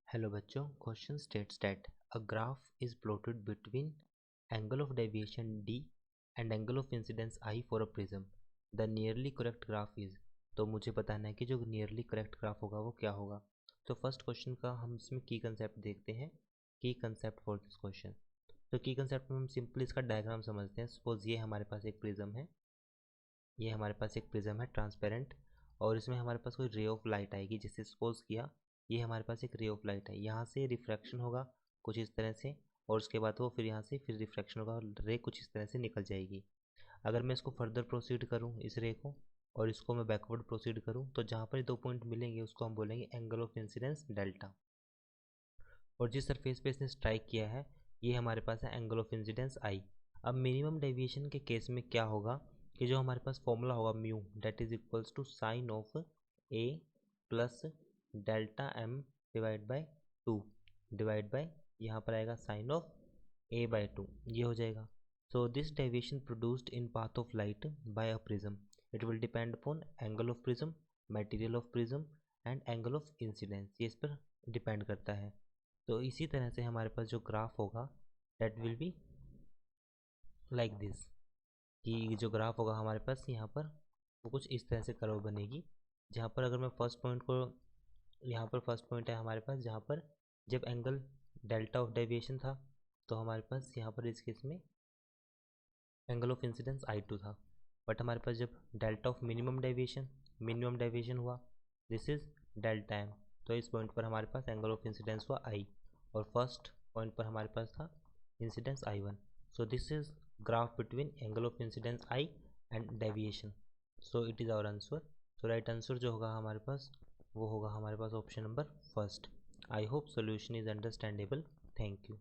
Hello बच्चों, question states that a graph is plotted between angle of deviation d and angle of incidence I for a prism. The nearly correct graph is, तो मुझे बताना है कि जो nearly correct graph होगा वो क्या होगा। तो फर्स्ट क्वेश्चन का हम इसमें की कंसेप्ट देखते हैं। की कंसेप्ट फॉर दिस क्वेश्चन, तो की कंसेप्ट में हम सिंपली इसका डायग्राम समझते हैं। सपोज ये हमारे पास एक प्रिज्म है, ये हमारे पास एक प्रिज्म है ट्रांसपेरेंट, और इसमें हमारे पास कोई रे ऑफ लाइट आएगी। जैसे सपोज किया ये हमारे पास एक रे ऑफ लाइट है, यहाँ से रिफ्रैक्शन होगा कुछ इस तरह से, और उसके बाद वो फिर यहाँ से फिर रिफ्रैक्शन होगा और रे कुछ इस तरह से निकल जाएगी। अगर मैं इसको फर्दर प्रोसीड करूँ इस रे को, और इसको मैं बैकवर्ड प्रोसीड करूँ, तो जहाँ पर दो पॉइंट मिलेंगे उसको हम बोलेंगे एंगल ऑफ इंसिडेंस डेल्टा। और जिस सरफेस पे इसने स्ट्राइक किया है ये हमारे पास है एंगल ऑफ इंसिडेंस आई। अब मिनिमम डेविएशन के केस में क्या होगा कि जो हमारे पास फॉर्मूला होगा mu that is equals to sine of A plus delta M divide by 2 divide by यहाँ पर आएगा साइन ऑफ ए बाय 2, ये हो जाएगा। So this deviation produced in path of light by a prism, it will depend upon angle of prism, material of prism and angle of incidence, ये इस पर depend करता है। तो इसी तरह से हमारे पास जो ग्राफ होगा that will be like this, कि जो ग्राफ होगा हमारे पास यहाँ पर वो कुछ इस तरह से कर्व बनेगी। जहाँ पर अगर मैं फर्स्ट पॉइंट को, यहाँ पर फर्स्ट पॉइंट है हमारे पास जहाँ पर जब एंगल डेल्टा ऑफ डेविएशन था, तो हमारे पास यहाँ पर इस केस में एंगल ऑफ इंसिडेंस I2 था। बट हमारे पास जब डेल्टा ऑफ मिनिमम डेविएशन हुआ, दिस इज डेल्टा एम, तो इस पॉइंट पर हमारे पास एंगल ऑफ इंसिडेंस हुआ I, और फर्स्ट पॉइंट पर हमारे पास था incidence I1। So this is graph between angle of incidence I and deviation. So it is our answer. So right answer जो होगा हमारे पास वो होगा हमारे पास option number first. I hope solution is understandable. Thank you.